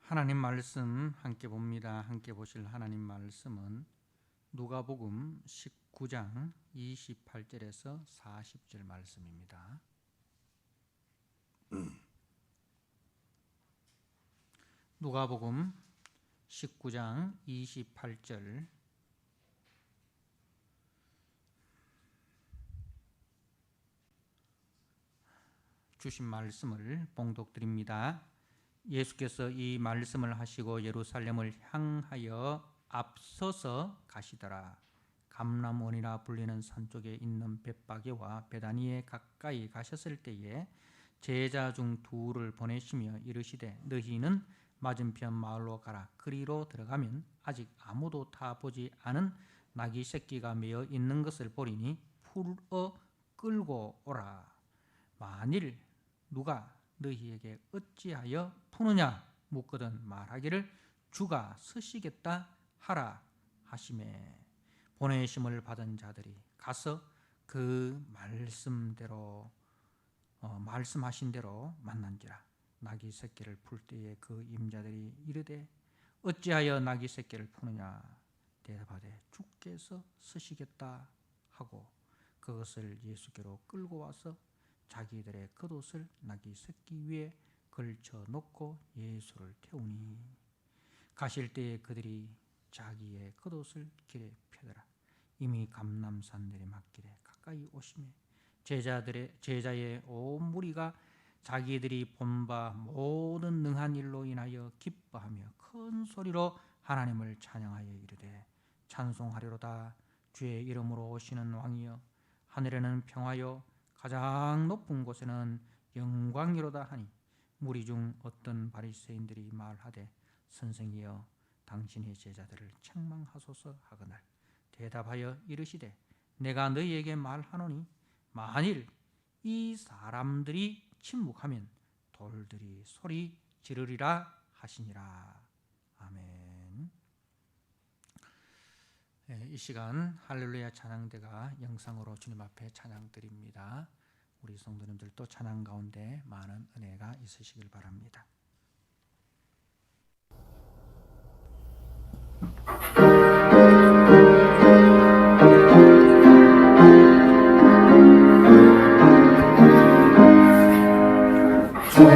하나님 말씀 함께 봅니다. 함께 보실 하나님 말씀은 누가복음 19장 28절에서 40절 말씀입니다. 누가복음 19장 28절 주신 말씀을 봉독드립니다. 예수께서 이 말씀을 하시고 예루살렘을 향하여 앞서서 가시더라. 감람원이라 불리는 산 쪽에 있는 벳바게와 베다니에 가까이 가셨을 때에 제자 중 둘을 보내시며 이르시되 너희는 맞은편 마을로 가라. 그리로 들어가면 아직 아무도 타보지 않은 나귀 새끼가 매어 있는 것을 보리니 풀어 끌고 오라. 만일 누가 너희에게 어찌하여 푸느냐 묻거든 말하기를 주가 쓰시겠다 하라 하시매 보내심을 받은 자들이 가서 그 말씀하신 대로 만난지라. 나귀 새끼를 풀 때에 그 임자들이 이르되 어찌하여 나귀 새끼를 푸느냐 대답하되 주께서 쓰시겠다 하고 그것을 예수께로 끌고 와서 자기들의 겉옷을 나귀 새끼 위에 걸쳐 놓고 예수를 태우니 가실 때에 그들이 자기의 겉옷을 길에 펴더라. 이미 감람산 내리막길에 가까이 오시매 제자의 온 무리가 자기들이 본 바 모든 능한 일로 인하여 기뻐하며 큰 소리로 하나님을 찬양하여 이르되 찬송하리로다. 주의 이름으로 오시는 왕이여 하늘에는 평화요 가장 높은 곳에는 영광이로다 하니 무리 중 어떤 바리새인들이 말하되 선생이여 당신의 제자들을 책망하소서 하거늘 대답하여 이르시되 내가 너희에게 말하노니 만일 이 사람들이 침묵하면 돌들이 소리 지르리라 하시니라. 아멘. 이 시간 할렐루야 찬양대가 영상으로 주님 앞에 찬양드립니다. 우리 성도님들도 찬양 가운데 많은 은혜가 있으시길 바랍니다. 저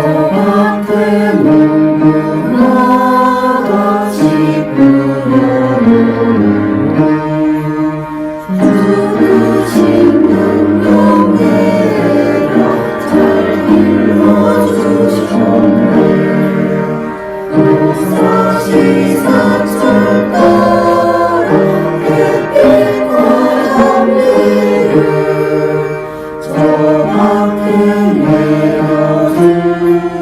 앞에 내 아들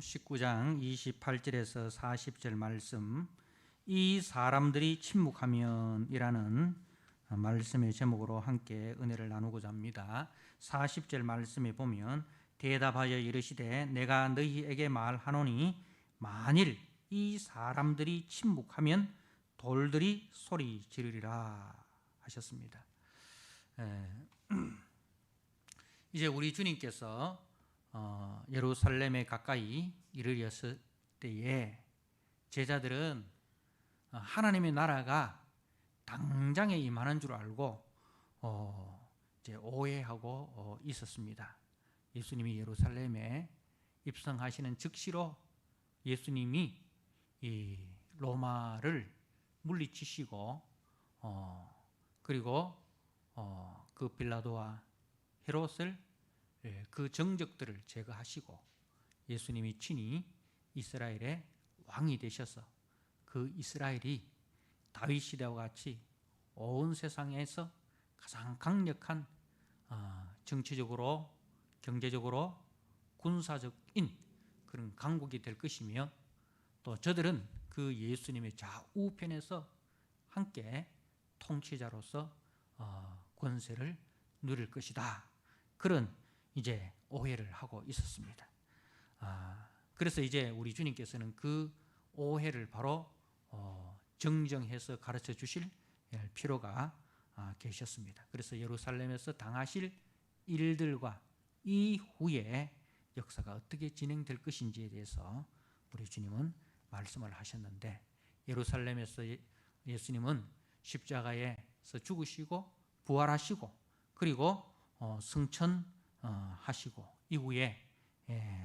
19장 28절에서 40절 말씀, 이 사람들이 침묵하면이라는 말씀의 제목으로 함께 은혜를 나누고자 합니다. 40절 말씀에 보면 대답하여 이르시되 내가 너희에게 말하노니 만일 이 사람들이 침묵하면 돌들이 소리 지르리라 하셨습니다. 이제 우리 주님께서 예루살렘에 가까이 이르렀을 때에 제자들은 하나님의 나라가 당장에 임하는 줄 알고 이제 오해하고 있었습니다. 예수님이 예루살렘에 입성하시는 즉시로 예수님이 이 로마를 물리치시고 그리고 그 빌라도와 헤롯을 그 정적들을 제거하시고 예수님이 친히 이스라엘의 왕이 되셔서 그 이스라엘이 다윗 시대와 같이 온 세상에서 가장 강력한 정치적으로, 경제적으로, 군사적인 그런 강국이 될 것이며 또 저들은 그 예수님의 좌우편에서 함께 통치자로서 권세를 누릴 것이다. 그런 이제 오해를 하고 있었습니다. 그래서 이제 우리 주님께서는 그 오해를 바로 정정해서 가르쳐 주실 필요가 계셨습니다. 그래서 예루살렘에서 당하실 일들과 이후에 역사가 어떻게 진행될 것인지에 대해서 우리 주님은 말씀을 하셨는데, 예루살렘에서 예수님은 십자가에서 죽으시고 부활하시고 그리고 승천하시고 이후에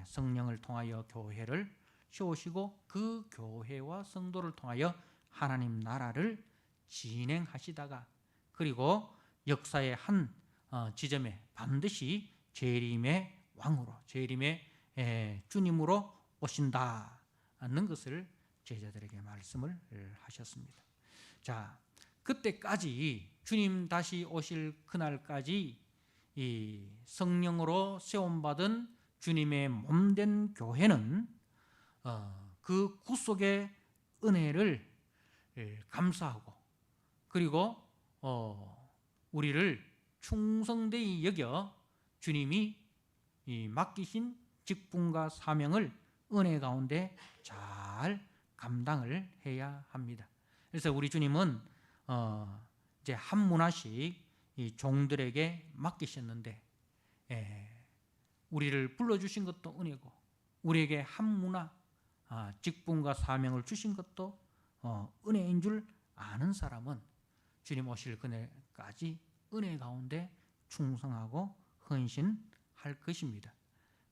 성령을 통하여 교회를 세우시고 그 교회와 성도를 통하여 하나님 나라를 진행하시다가 그리고 역사의 한 지점에 반드시 재림의 왕으로, 재림의 주님으로 오신다는 것을 제자들에게 말씀을 하셨습니다. 자, 그때까지 주님 다시 오실 그날까지 이 성령으로 세움받은 주님의 몸된 교회는 그 구속의 은혜를 감사하고 그리고 우리를 충성되이 여겨 주님이 맡기신 직분과 사명을 은혜 가운데 잘 감당을 해야 합니다. 그래서 우리 주님은 이제 한 문화씩 이 종들에게 맡기셨는데 우리를 불러주신 것도 은혜고 우리에게 한 문화 직분과 사명을 주신 것도 은혜인 줄 아는 사람은 주님 오실 그날까지 은혜 가운데 충성하고 헌신할 것입니다.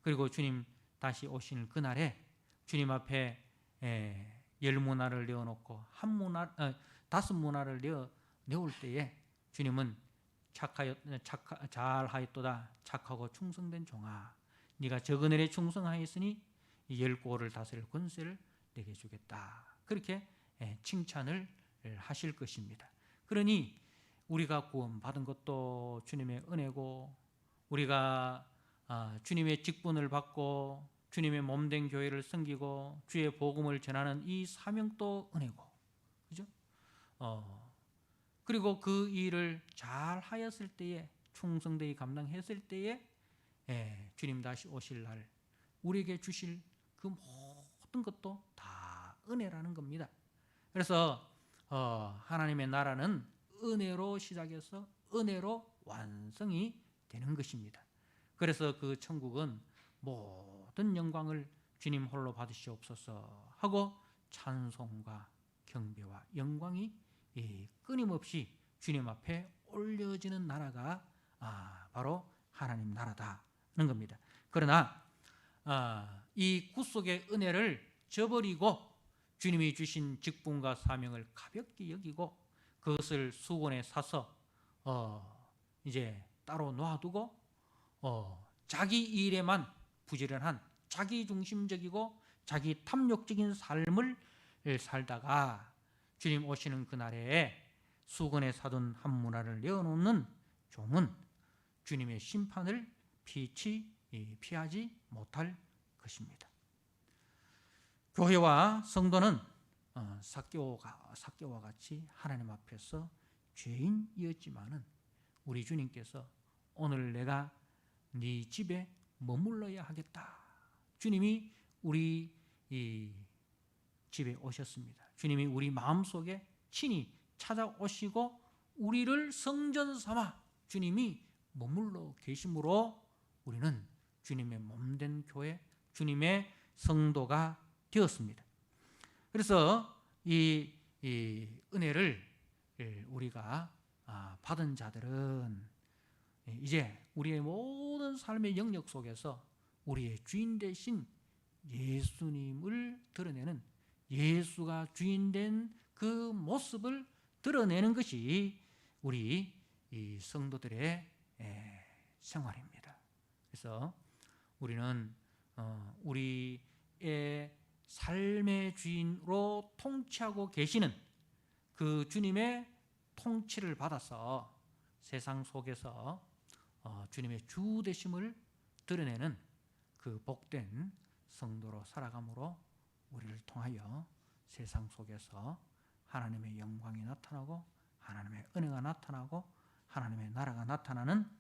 그리고 주님 다시 오실 그날에 주님 앞에 10문화를 내어놓고 한 문화, 5문화를 내올 때에 주님은 잘하였도다 착하고 충성된 종아, 네가 적은 일에 충성하였으니 10고를 다스릴 권세를 내게 주겠다. 그렇게 칭찬을 하실 것입니다. 그러니 우리가 구원받은 것도 주님의 은혜고 우리가 주님의 직분을 받고 주님의 몸된 교회를 섬기고 주의 복음을 전하는 이 사명도 은혜고, 그죠? 그리고 그 일을 잘 하였을 때에 충성되이 감당했을 때에 주님 다시 오실 날 우리에게 주실 그 모든 것도 다 은혜라는 겁니다. 그래서 하나님의 나라는 은혜로 시작해서 은혜로 완성이 되는 것입니다. 그래서 그 천국은 모든 영광을 주님 홀로 받으시옵소서 하고 찬송과 경배와 영광이 끊임없이 주님 앞에 올려지는 나라가 바로 하나님 나라다는 겁니다. 그러나 이 구속의 은혜를 저버리고 주님이 주신 직분과 사명을 가볍게 여기고 그것을 수건에 싸서 이제 따로 놔두고 자기 일에만 부지런한 자기중심적이고 자기 탐욕적인 삶을 살다가 주님 오시는 그날에 수건에 사둔 한 문화를 내어놓는 종은 주님의 심판을 피하지 못할 것입니다. 교회와 성도는 삭개오와 같이 하나님 앞에서 죄인이었지만은 우리 주님께서 오늘 내가 네 집에 머물러야 하겠다. 주님이 우리 이 집에 오셨습니다. 주님이 우리 마음속에 친히 찾아오시고 우리를 성전 삼아 주님이 머물러 계심으로 우리는 주님의 몸된 교회, 주님의 성도가 되었습니다. 그래서 이 은혜를 우리가 받은 자들은 이제 우리의 모든 삶의 영역 속에서 우리의 주인 되신 예수님을 드러내는, 예수가 주인된 그 모습을 드러내는 것이 우리 이 성도들의 생활입니다. 그래서 우리는 우리의 삶의 주인으로 통치하고 계시는 그 주님의 통치를 받아서 세상 속에서 주님의 주 되심을 드러내는 그 복된 성도로 살아감으로 우리를 통하여 세상 속에서 하나님의 영광이 나타나고 하나님의 은혜가 나타나고 하나님의 나라가 나타나는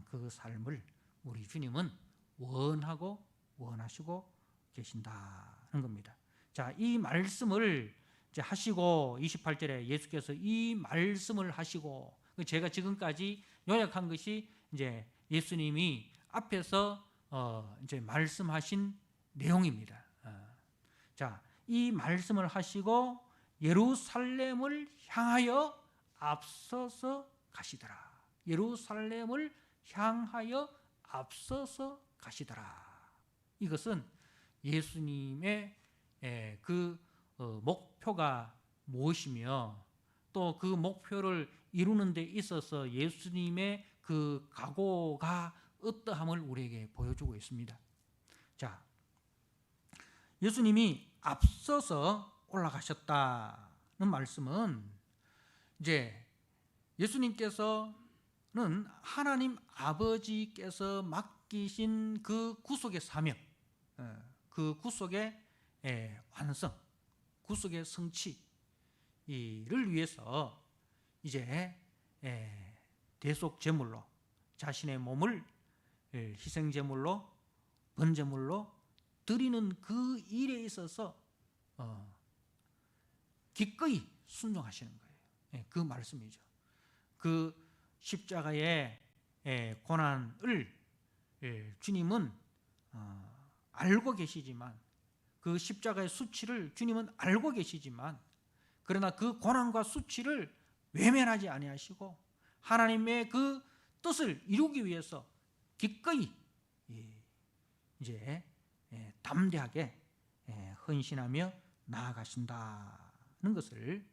그 삶을 우리 주님은 원하고 원하시고 계신다는 겁니다. 자, 이 말씀을 이제 하시고 28절에 예수께서 이 말씀을 하시고, 제가 지금까지 요약한 것이 이제 예수님이 앞에서 이제 말씀하신 내용입니다. 자, 이 말씀을 하시고 예루살렘을 향하여 앞서서 가시더라. 예루살렘을 향하여 앞서서 가시더라. 이것은 예수님의 그 목표가 무엇이며 또 그 목표를 이루는 데 있어서 예수님의 그 각오가 어떠함을 우리에게 보여주고 있습니다. 자, 예수님이 앞서서 올라가셨다는 말씀은 이제 예수님께서는 하나님 아버지께서 맡기신 그 구속의 사명, 그 구속의 완성, 구속의 성취를 위해서 이제 대속 제물로 자신의 몸을 희생 제물로 번제물로 드리는 그 일에 있어서 기꺼이 순종하시는 거예요. 그 말씀이죠. 그 십자가의 고난을 주님은 알고 계시지만, 그 십자가의 수치를 주님은 알고 계시지만, 그러나 그 고난과 수치를 외면하지 아니하시고 하나님의 그 뜻을 이루기 위해서 기꺼이 이제 담대하게 헌신하며 나아가신다는 것을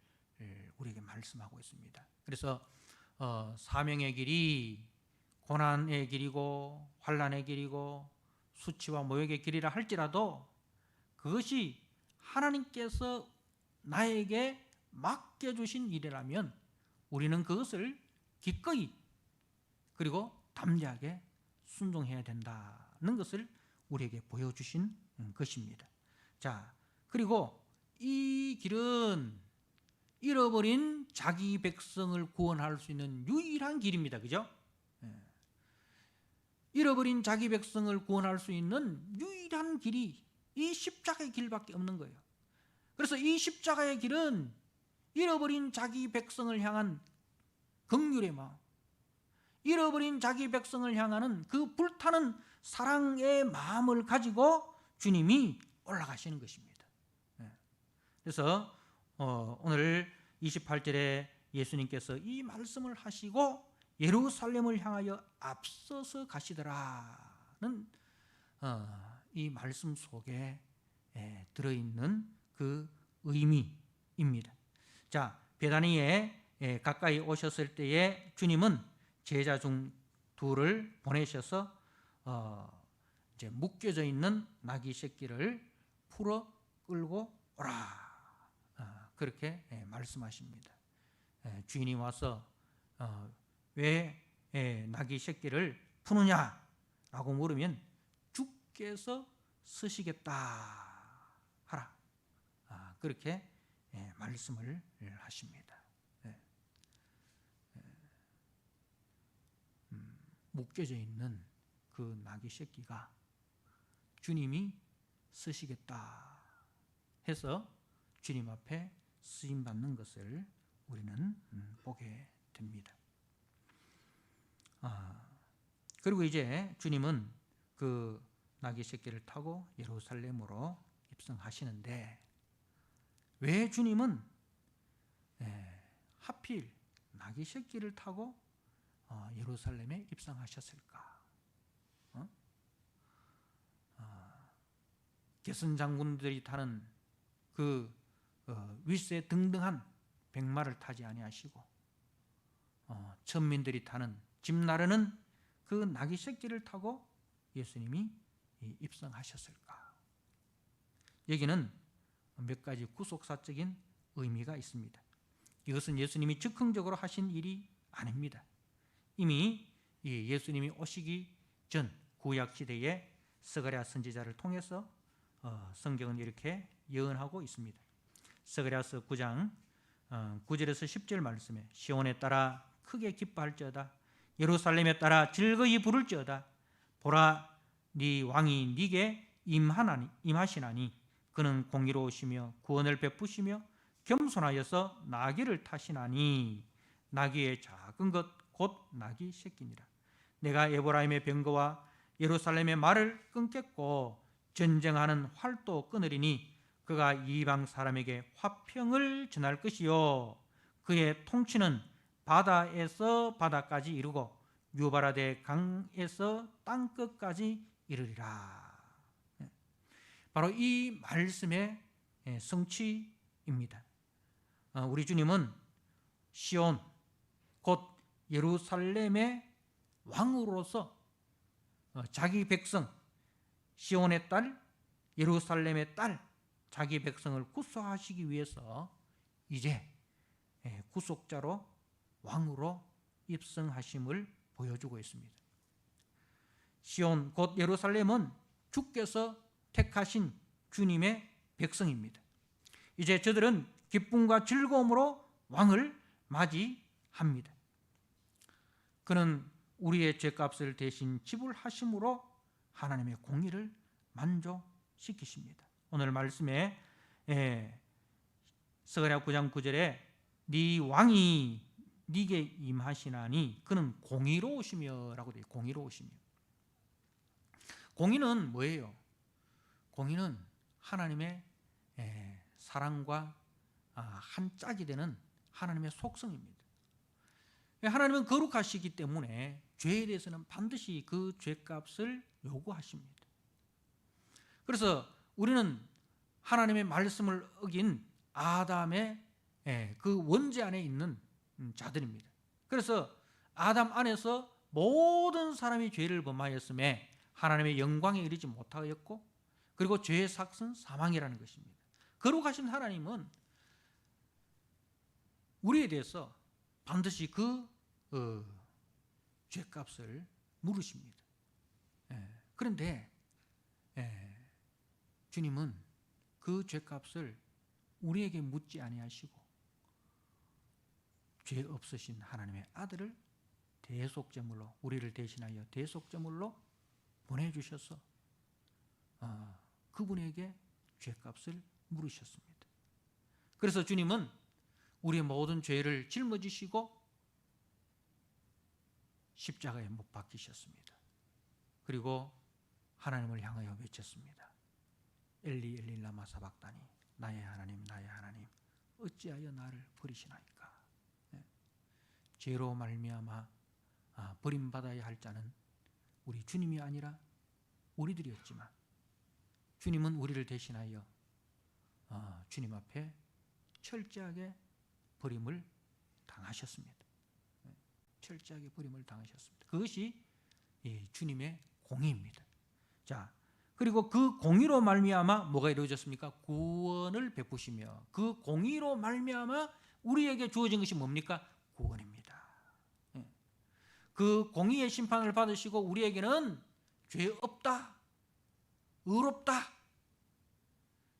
우리에게 말씀하고 있습니다. 그래서 사명의 길이 고난의 길이고 환난의 길이고 수치와 모욕의 길이라 할지라도 그것이 하나님께서 나에게 맡겨주신 일이라면 우리는 그것을 기꺼이 그리고 담대하게 순종해야 된다는 것을 우리에게 보여주신 것입니다. 자, 그리고 이 길은 잃어버린 자기 백성을 구원할 수 있는 유일한 길입니다. 그죠? 잃어버린 자기 백성을 구원할 수 있는 유일한 길이 이 십자가의 길밖에 없는 거예요. 그래서 이 십자가의 길은 잃어버린 자기 백성을 향한 긍휼의 마음, 잃어버린 자기 백성을 향하는 그 불타는 사랑의 마음을 가지고 주님이 올라가시는 것입니다. 그래서 오늘 28절에 예수님께서 이 말씀을 하시고 예루살렘을 향하여 앞서서 가시더라는 이 말씀 속에 들어있는 그 의미입니다. 자, 베다니에 가까이 오셨을 때에 주님은 제자 중 둘을 보내셔서 이제 묶여져 있는 나귀 새끼를 풀어 끌고 오라, 그렇게 말씀하십니다. 주인이 와서 왜 나귀 새끼를 푸느냐라고 물으면 주께서 쓰시겠다 하라, 그렇게 말씀을 하십니다. 묶여져 있는 그 나귀 새끼가 주님이 쓰시겠다 해서 주님 앞에 쓰임 받는 것을 우리는 보게 됩니다. 그리고 이제 주님은 그 나귀 새끼를 타고 예루살렘으로 입성하시는데 왜 주님은 하필 나귀 새끼를 타고 예루살렘에 입성하셨을까? 개선 장군들이 타는 그 윗세 등등한 백마를 타지 아니하시고 천민들이 타는 집 나르는 그 나귀 새끼를 타고 예수님이 입성하셨을까? 여기는 몇 가지 구속사적인 의미가 있습니다. 이것은 예수님이 즉흥적으로 하신 일이 아닙니다. 이미 예수님이 오시기 전 구약시대에 스가랴 선지자를 통해서 성경은 이렇게 예언하고 있습니다. 스가랴서 9장 9절에서 10절 말씀에 시온에 따라 크게 기뻐할지어다 예루살렘에 따라 즐거이 부를지어다 보라 네 왕이 네게 임하시나니 그는 공의로우시며 구원을 베푸시며 겸손하여서 나귀를 타시나니 나귀의 작은 것 곧 나귀 새끼니라. 내가 에브라임의 병거와 예루살렘의 말을 끊겠고 전쟁하는 활도 끊으리니 그가 이방 사람에게 화평을 전할 것이요 그의 통치는 바다에서 바다까지 이르고 유바라데 강에서 땅끝까지 이르리라. 바로 이 말씀의 성취입니다. 우리 주님은 시온 곧 예루살렘의 왕으로서 자기 백성 시온의 딸 예루살렘의 딸 자기 백성을 구속하시기 위해서 이제 구속자로 왕으로 입성하심을 보여주고 있습니다. 시온 곧 예루살렘은 주께서 택하신 주님의 백성입니다. 이제 저들은 기쁨과 즐거움으로 왕을 맞이합니다. 그는 우리의 죄값을 대신 지불하심으로 하나님의 공의를 만족시키십니다. 오늘 말씀에 스가랴 9장 9절에 네 왕이 네게 임하시나니 그는 공의로우시며 라고 되어 있어요. 공의로우시며. 공의는 뭐예요? 공의는 하나님의 사랑과 한 짝이 되는 하나님의 속성입니다. 하나님은 거룩하시기 때문에 죄에 대해서는 반드시 그 죄값을 요구하십니다. 그래서 우리는 하나님의 말씀을 어긴 아담의 그 원죄 안에 있는 자들입니다. 그래서 아담 안에서 모든 사람이 죄를 범하였음에 하나님의 영광에 이르지 못하였고 그리고 죄의 삭은 사망이라는 것입니다. 거룩하신 하나님은 우리에 대해서 반드시 그 죄값을 물으십니다. 그런데 주님은 그 죄값을 우리에게 묻지 아니하시고 죄 없으신 하나님의 아들을 대속제물로 우리를 대신하여 대속제물로 보내주셔서 그분에게 죄값을 물으셨습니다. 그래서 주님은 우리의 모든 죄를 짊어지시고 십자가에 못 박히셨습니다. 그리고 하나님을 향하여 외쳤습니다. 엘리 엘리 라마 사박다니 나의 하나님 나의 하나님 어찌하여 나를 버리시나이까. 죄로 말미암아 버림받아야 할 자는 우리 주님이 아니라 우리들이었지만 주님은 우리를 대신하여 주님 앞에 철저하게 버림을 당하셨습니다. 철저하게 버림을 당하셨습니다. 그것이 주님의 공의입니다. 자, 그리고 그 공의로 말미암아 뭐가 이루어졌습니까? 구원을 베푸시며 그 공의로 말미암아 우리에게 주어진 것이 뭡니까? 구원입니다. 그 공의의 심판을 받으시고 우리에게는 죄 없다, 의롭다.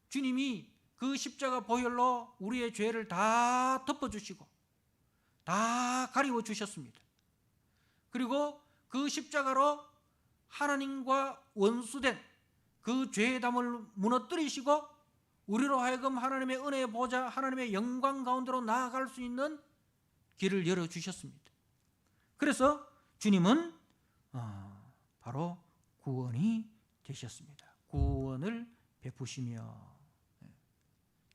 주님이 그 십자가 보혈로 우리의 죄를 다 덮어주시고 다 가리워 주셨습니다. 그리고 그 십자가로 하나님과 원수된 그 죄의 담을 무너뜨리시고 우리로 하여금 하나님의 은혜의 보좌, 하나님의 영광 가운데로 나아갈 수 있는 길을 열어주셨습니다. 그래서 주님은 바로 구원이 되셨습니다. 구원을 베푸시며,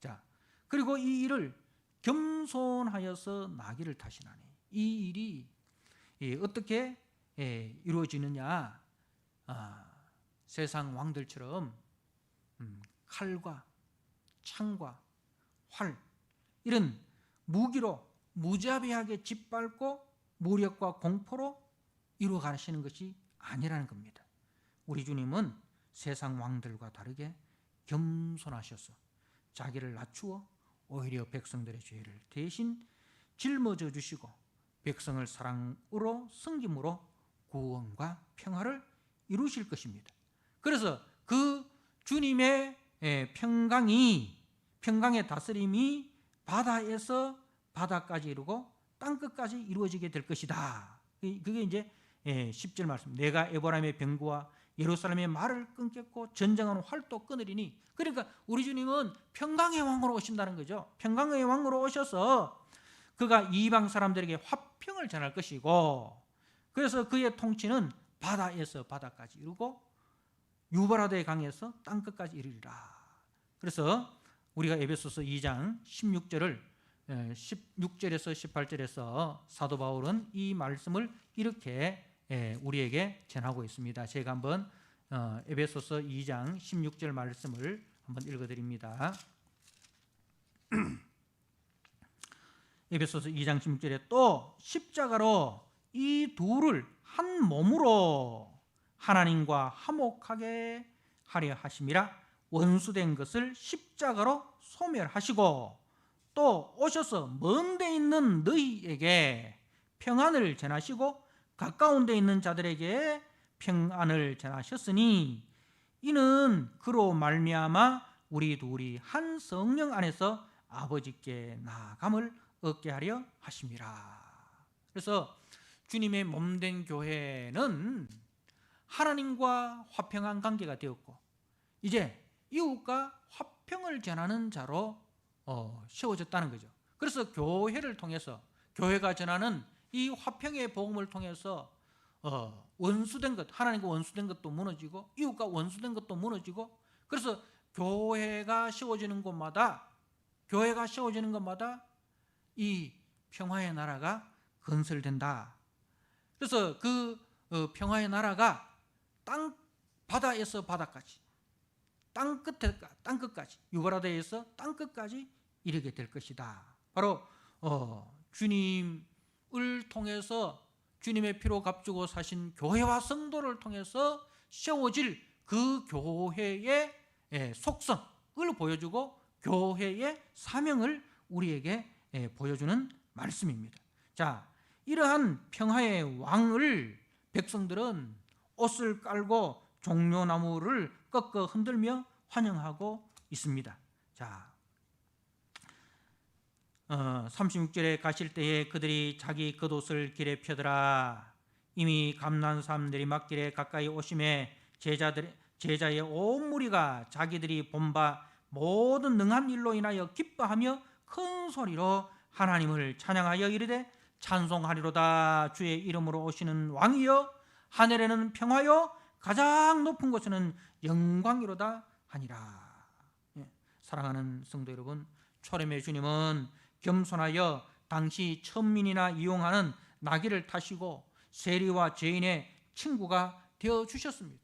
자, 그리고 이 일을 겸손하여서 나귀를 타시나니, 이 일이 어떻게 이루어지느냐? 세상 왕들처럼 칼과 창과 활 이런 무기로 무자비하게 짓밟고 무력과 공포로 이루어 가시는 것이 아니라는 겁니다. 우리 주님은 세상 왕들과 다르게 겸손하셔서 자기를 낮추어 오히려 백성들의 죄를 대신 짊어져 주시고 백성을 사랑으로 섬김으로 구원과 평화를 이루실 것입니다. 그래서 그 주님의 평강의 다스림이 바다에서 바다까지 이루고 땅끝까지 이루어지게 될 것이다. 그게 이제 10절 말씀. 내가 에브라임의 병거와 예루살렘의 말을 끊겠고 전쟁하는 활도 끊으리니. 그러니까 우리 주님은 평강의 왕으로 오신다는 거죠. 평강의 왕으로 오셔서 그가 이방 사람들에게 화평을 전할 것이고, 그래서 그의 통치는 바다에서 바다까지 이루고 유브라데 강에서 땅끝까지 이르리라. 그래서 우리가 에베소서 2장 16절에서 18절에서 사도 바울은 이 말씀을 이렇게 우리에게 전하고 있습니다. 제가 한번 에베소서 2장 16절 말씀을 한번 읽어드립니다. 에베소서 2장 16절에 또 십자가로 이 둘을 한 몸으로 하나님과 화목하게 하려 하심이라. 원수된 것을 십자가로 소멸하시고 또 오셔서 먼 데 있는 너희에게 평안을 전하시고 가까운 데 있는 자들에게 평안을 전하셨으니 이는 그로 말미암아 우리 둘이 한 성령 안에서 아버지께 나아감을 얻게 하려 하심이라. 그래서 주님의 몸된 교회는 하나님과 화평한 관계가 되었고 이제 이웃과 화평을 전하는 자로 세워졌다는 거죠. 그래서 교회를 통해서, 교회가 전하는 이 화평의 복음을 통해서 원수된 것, 하나님과 원수된 것도 무너지고 이웃과 원수된 것도 무너지고, 그래서 교회가 세워지는 곳마다 이 평화의 나라가 건설된다. 그래서 그 평화의 나라가 바다에서 바다까지, 땅끝까지, 유브라데에서 땅끝까지 이르게 될 것이다. 바로 주님을 통해서, 주님의 피로 값주고 사신 교회와 성도를 통해서 세워질 그 교회의 속성을 보여주고 교회의 사명을 우리에게 보여주는 말씀입니다. 자, 이러한 평화의 왕을 백성들은 옷을 깔고 종려나무를 꺾어 흔들며 환영하고 있습니다. 자, 36절에 가실 때에 그들이 자기 겉옷을 길에 펴더라. 이미 감난사람 내리막길에 가까이 오심에 제자의 온 무리가 자기들이 본 바 모든 능한 일로 인하여 기뻐하며 큰 소리로 하나님을 찬양하여 이르되 찬송하리로다. 주의 이름으로 오시는 왕이여, 하늘에는 평화요 가장 높은 곳에는 영광이로다 하니라. 사랑하는 성도 여러분, 초림의 주님은 겸손하여 당시 천민이나 이용하는 나귀를 타시고 세리와 죄인의 친구가 되어 주셨습니다.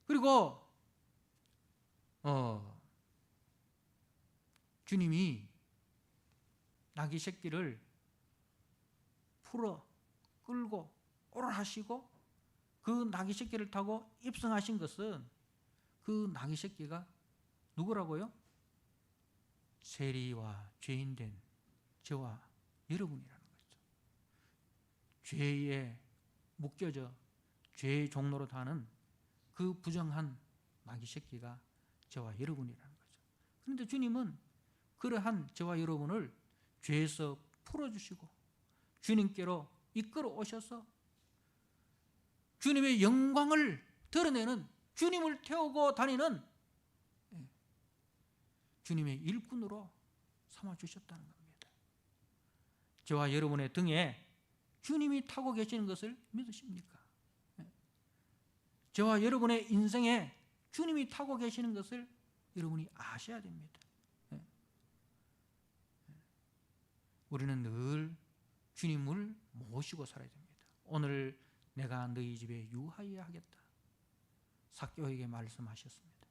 그리고 주님이 나귀 새끼를 풀어 끌고 오라하시고 그 나귀 새끼를 타고 입성하신 것은 그 나귀 새끼가 누구라고요? 세리와 죄인된 저와 여러분이라는 거죠. 죄에 묶여져 죄의 종로로 타는 그 부정한 나귀 새끼가 저와 여러분이라는 거죠. 그런데 주님은 그러한 저와 여러분을 죄에서 풀어주시고 주님께로 이끌어 오셔서 주님의 영광을 드러내는, 주님을 태우고 다니는 주님의 일꾼으로 삼아주셨다는 겁니다. 저와 여러분의 등에 주님이 타고 계시는 것을 믿으십니까? 저와 여러분의 인생에 주님이 타고 계시는 것을 여러분이 아셔야 됩니다. 우리는 늘 주님을 모시고 살아야 됩니다. 오늘 내가 너희 집에 유하여 하겠다, 삭개오에게 말씀하셨습니다.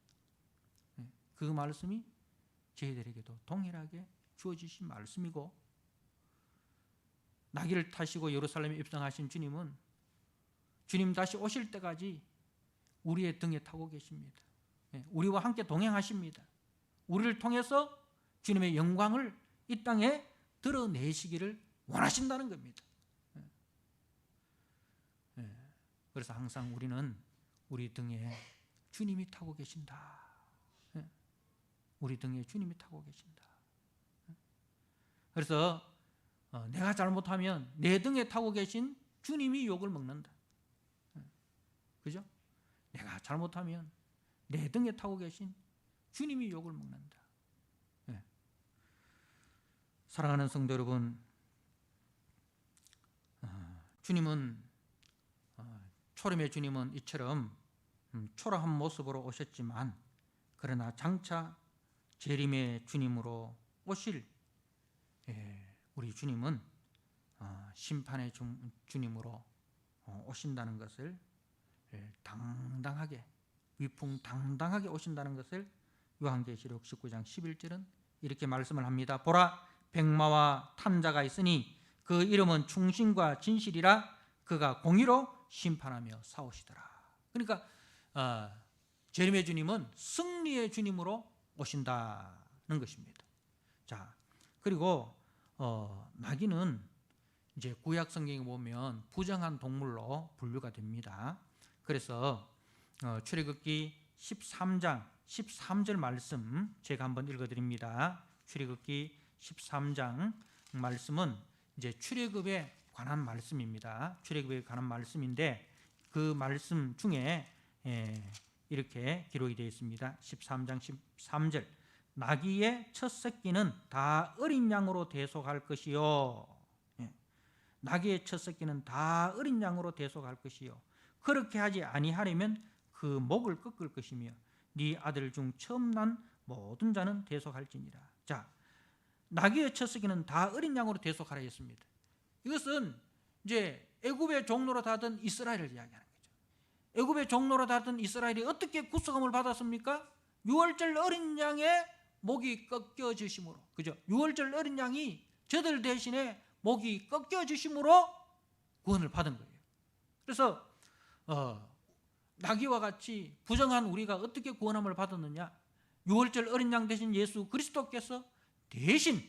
그 말씀이 저희들에게도 동일하게 주어지신 말씀이고, 나귀를 타시고 예루살렘에 입성하신 주님은 주님 다시 오실 때까지 우리의 등에 타고 계십니다. 우리와 함께 동행하십니다. 우리를 통해서 주님의 영광을 이 땅에 드러내시기를 원하신다는 겁니다. 그래서 항상 우리는 우리 등에 주님이 타고 계신다. 우리 등에 주님이 타고 계신다. 그래서 내가 잘못하면 내 등에 타고 계신 주님이 욕을 먹는다. 그죠? 내가 잘못하면 내 등에 타고 계신 주님이 욕을 먹는다. 사랑하는 성도 여러분, 초림의 주님은 이처럼 초라한 모습으로 오셨지만, 그러나 장차 재림의 주님으로 오실 우리 주님은 심판의 주님으로 오신다는 것을 당당하게, 위풍당당하게 오신다는 것을 요한계시록 19장 11절은 이렇게 말씀을 합니다. 보라, 백마와 탄 자가 있으니 그 이름은 충신과 진실이라, 그가 공의로 심판하며 싸우시더라. 그러니까 재림의 주님은 승리의 주님으로 오신다는 것입니다. 자, 그리고 나귀는 이제 구약 성경에 보면 부정한 동물로 분류가 됩니다. 그래서 출애굽기 13장 13절 말씀 제가 한번 읽어드립니다. 출애굽기 13장 말씀은 이제 출애굽에 관한 말씀입니다. 출애굽에 관한 말씀인데, 그 말씀 중에 이렇게 기록이 되어 있습니다. 13장 13절, 나귀의 첫 새끼는 다 어린 양으로 대속할 것이요. 나귀의 첫 새끼는 다 어린 양으로 대속할 것이요. 그렇게 하지 아니하려면 그 목을 꺾을 것이며 네 아들 중 처음 난 모든 자는 대속할지니라. 자, 나귀의 첫 새끼는 다 어린 양으로 대속하라 했습니다. 이것은 이제 애굽의 종로로 다던 이스라엘을 이야기하는 거죠. 애굽의 종로로 다던 이스라엘이 어떻게 구속함을 받았습니까? 유월절 어린 양의 목이 꺾여지심으로, 그죠? 유월절 어린 양이 저들 대신에 목이 꺾여지심으로 구원을 받은 거예요. 그래서 나귀와 같이 부정한 우리가 어떻게 구원함을 받았느냐? 유월절 어린 양 대신 예수 그리스도께서 대신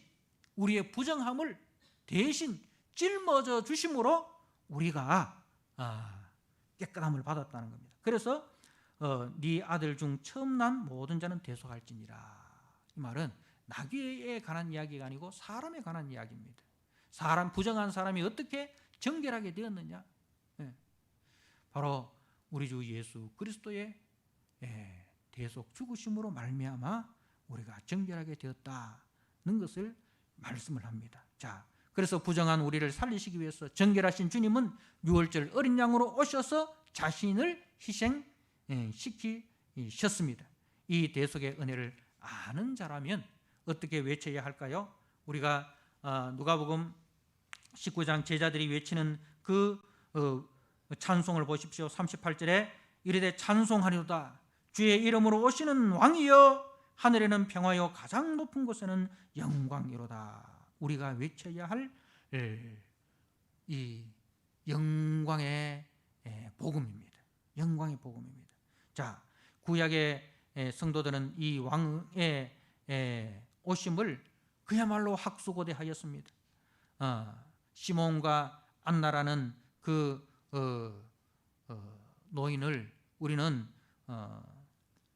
우리의 부정함을 대신 짊어져 주심으로 우리가 깨끗함을 받았다는 겁니다. 그래서 네 아들 중 처음 난 모든 자는 대속할지니라. 이 말은 나귀에 관한 이야기가 아니고 사람에 관한 이야기입니다. 부정한 사람이 어떻게 정결하게 되었느냐? 바로 우리 주 예수 그리스도의 대속 죽으심으로 말미암아 우리가 정결하게 되었다는 것을 말씀을 합니다. 자, 그래서 부정한 우리를 살리시기 위해서 정결하신 주님은 유월절 어린 양으로 오셔서 자신을 희생시키셨습니다. 이 대속의 은혜를 아는 자라면 어떻게 외쳐야 할까요? 우리가 누가복음 19장 제자들이 외치는 그 찬송을 보십시오. 38절에 이르되 찬송하리로다 주의 이름으로 오시는 왕이여, 하늘에는 평화요 가장 높은 곳에는 영광이로다. 우리가 외쳐야 할 이 영광의 복음입니다. 영광의 복음입니다. 자, 구약의 성도들은 이 왕의 오심을 그야말로 학수고대하였습니다. 시몬과 안나라는 그 노인을 우리는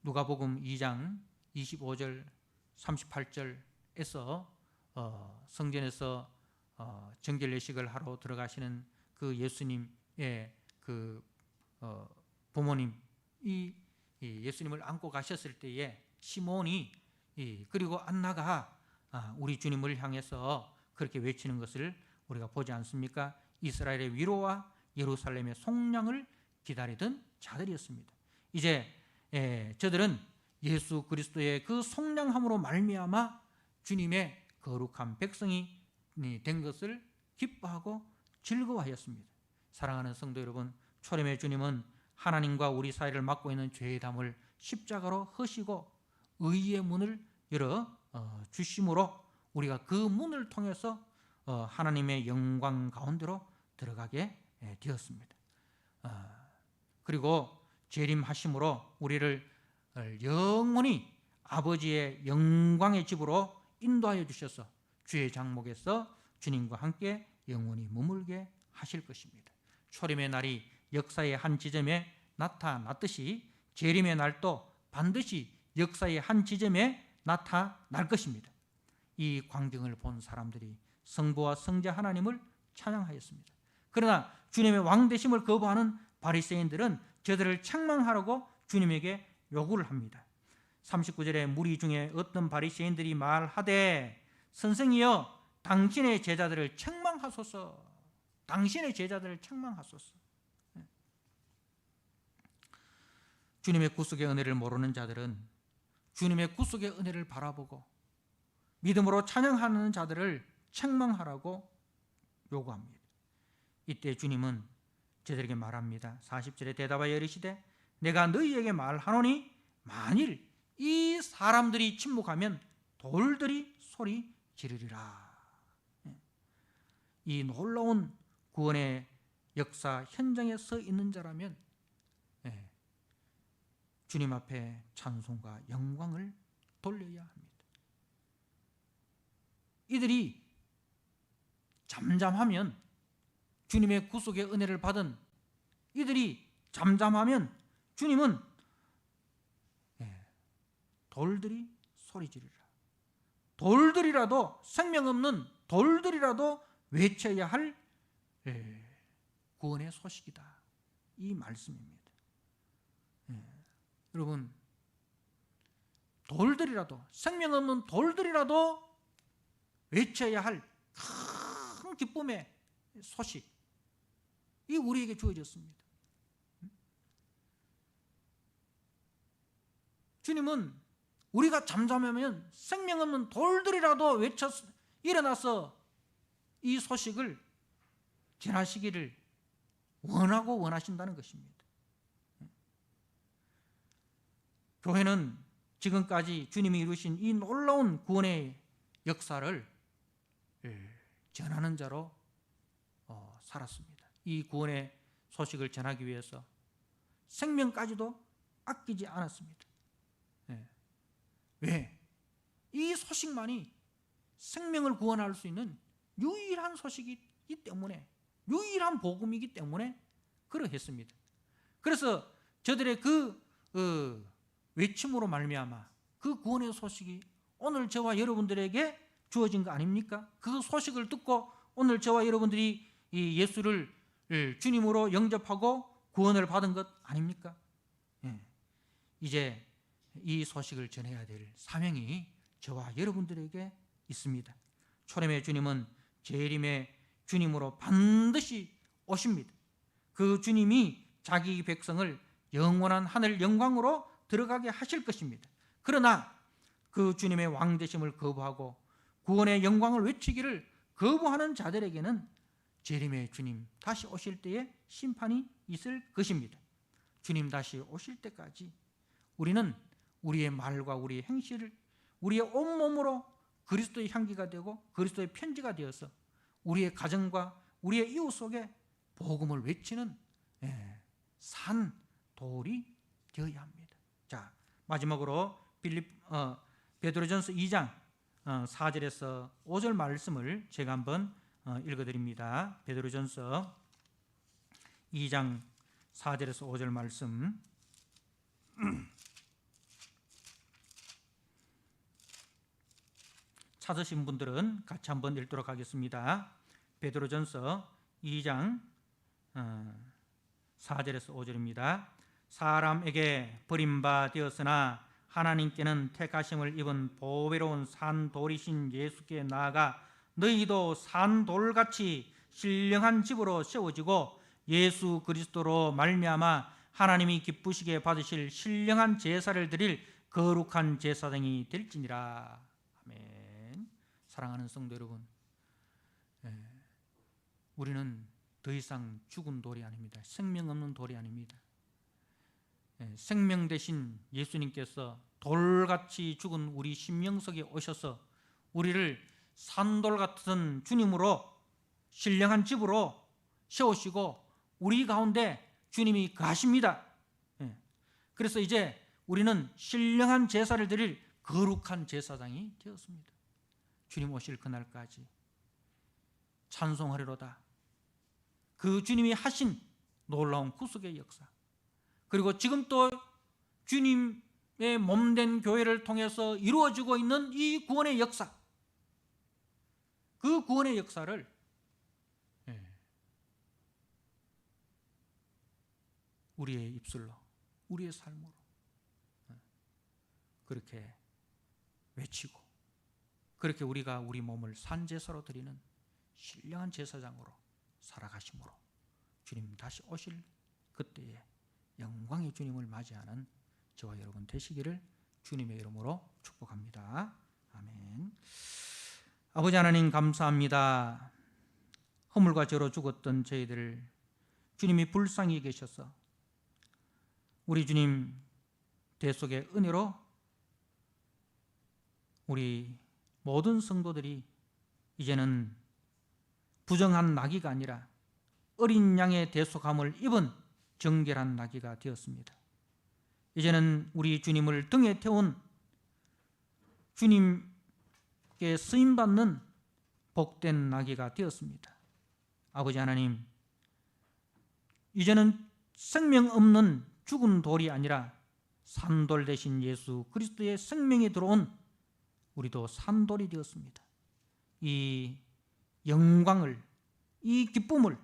누가복음 2장 25절 38절에서 성전에서 정결 예식을 하러 들어가시는 그 예수님의 그 부모님, 이 예수님을 안고 가셨을 때에 시몬이 그리고 안나가 우리 주님을 향해서 그렇게 외치는 것을 우리가 보지 않습니까? 이스라엘의 위로와 예루살렘의 속량을 기다리던 자들이었습니다. 이제 저들은 예수 그리스도의 그 속량함으로 말미암아 주님의 거룩한 백성이 된 것을 기뻐하고 즐거워하였습니다. 사랑하는 성도 여러분, 초림의 주님은 하나님과 우리 사이를 막고 있는 죄의 담을 십자가로 허시고 의의 문을 열어 주심으로 우리가 그 문을 통해서 하나님의 영광 가운데로 들어가게 되었습니다. 그리고 재림하심으로 우리를 영원히 아버지의 영광의 집으로 인도하여 주셔서 주의 장목에서 주님과 함께 영원히 머물게 하실 것입니다. 초림의 날이 역사의 한 지점에 나타났듯이 재림의 날도 반드시 역사의 한 지점에 나타날 것입니다. 이 광경을 본 사람들이 성부와 성자 하나님을 찬양하였습니다. 그러나 주님의 왕되심을 거부하는 바리새인들은 저들을 책망하라고 주님에게 요구를 합니다. 39절에 무리 중에 어떤 바리새인들이 말하되 선생이여 당신의 제자들을 책망하소서. 당신의 제자들을 책망하소서. 주님의 구속의 은혜를 모르는 자들은 주님의 구속의 은혜를 바라보고 믿음으로 찬양하는 자들을 책망하라고 요구합니다. 이때 주님은 저들에게 말합니다. 40절에 대답하여 이르시되 내가 너희에게 말하노니 만일 이 사람들이 침묵하면 돌들이 소리 지르리라. 이 놀라운 구원의 역사 현장에 서 있는 자라면 주님 앞에 찬송과 영광을 돌려야 합니다. 이들이 잠잠하면 주님의 구속의 은혜를 받은 이들이 잠잠하면 주님은 돌들이 소리 지르라. 돌들이라도 생명 없는 돌들이라도 외쳐야 할 구원의 소식이다. 이 말씀입니다. 여러분, 돌들이라도 생명 없는 돌들이라도 외쳐야 할 큰 기쁨의 소식, 이 우리에게 주어졌습니다. 주님은 우리가 잠잠하면 생명 없는 돌들이라도 외쳐 일어나서 이 소식을 전하시기를 원하고 원하신다는 것입니다. 교회는 지금까지 주님이 이루신 이 놀라운 구원의 역사를 전하는 자로 살았습니다. 이 구원의 소식을 전하기 위해서 생명까지도 아끼지 않았습니다. 왜? 이 소식만이 생명을 구원할 수 있는 유일한 소식이기 때문에, 유일한 복음이기 때문에 그러했습니다. 그래서 저들의 그 외침으로 말미암아 그 구원의 소식이 오늘 저와 여러분들에게 주어진 거 아닙니까? 그 소식을 듣고 오늘 저와 여러분들이 이 예수를 주님으로 영접하고 구원을 받은 것 아닙니까? 이제 이 소식을 전해야 될 사명이 저와 여러분들에게 있습니다. 초림의 주님은 재림의 주님으로 반드시 오십니다. 그 주님이 자기 백성을 영원한 하늘 영광으로 들어가게 하실 것입니다. 그러나 그 주님의 왕되심을 거부하고 구원의 영광을 외치기를 거부하는 자들에게는 재림의 주님 다시 오실 때에 심판이 있을 것입니다. 주님 다시 오실 때까지 우리는 우리의 말과 우리의 행실을 우리의 온몸으로 그리스도의 향기가 되고 그리스도의 편지가 되어서 우리의 가정과 우리의 이웃 속에 복음을 외치는 산 돌이 되어야 합니다. 자, 마지막으로 베드로전서 2장 4절에서 5절 말씀을 제가 한번 읽어드립니다. 베드로전서 2장 4절에서 5절 말씀. 찾으신 분들은 같이 한번 읽도록 하겠습니다. 베드로전서 2장 4절에서 5절입니다. 사람에게 버림바 되었으나 하나님께는 택하심을 입은 보배로운 산돌이신 예수께 나아가 너희도 산돌같이 신령한 집으로 세워지고 예수 그리스도로 말미암아 하나님이 기쁘시게 받으실 신령한 제사를 드릴 거룩한 제사장이 될지니라. 아멘. 사랑하는 성도 여러분, 우리는 더 이상 죽은 돌이 아닙니다. 생명 없는 돌이 아닙니다. 생명 대신 예수님께서 돌같이 죽은 우리 심령 속에 오셔서 우리를 산돌 같은 주님으로 신령한 집으로 세우시고 우리 가운데 주님이 가십니다. 그래서 이제 우리는 신령한 제사를 드릴 거룩한 제사장이 되었습니다. 주님 오실 그날까지 찬송하리로다. 그 주님이 하신 놀라운 구속의 역사, 그리고 지금 또 주님의 몸된 교회를 통해서 이루어지고 있는 이 구원의 역사, 그 구원의 역사를 우리의 입술로, 우리의 삶으로 그렇게 외치고, 그렇게 우리가 우리 몸을 산제사로 드리는 신령한 제사장으로 살아가심으로 주님 다시 오실 그때에 영광의 주님을 맞이하는 저와 여러분 되시기를 주님의 이름으로 축복합니다. 아멘. 아버지 하나님 감사합니다. 허물과 죄로 죽었던 저희들 주님이 불쌍히 계셔서 우리 주님 대속의 은혜로 우리 모든 성도들이 이제는 부정한 나귀가 아니라 어린 양의 대속함을 입은 정결한 나귀가 되었습니다. 이제는 우리 주님을 등에 태운 주님께 쓰임받는 복된 나귀가 되었습니다. 아버지 하나님, 이제는 생명 없는 죽은 돌이 아니라 산돌 대신 예수 그리스도의 생명이 들어온 우리도 산돌이 되었습니다. 이 영광을, 이 기쁨을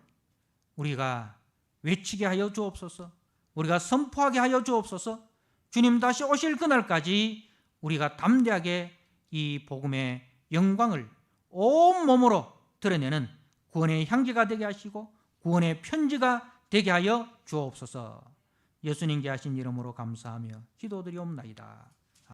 우리가 외치게 하여 주옵소서. 우리가 선포하게 하여 주옵소서. 주님 다시 오실 그날까지 우리가 담대하게 이 복음의 영광을 온몸으로 드러내는 구원의 향기가 되게 하시고 구원의 편지가 되게 하여 주옵소서. 예수님께 하신 이름으로 감사하며 기도드리옵나이다.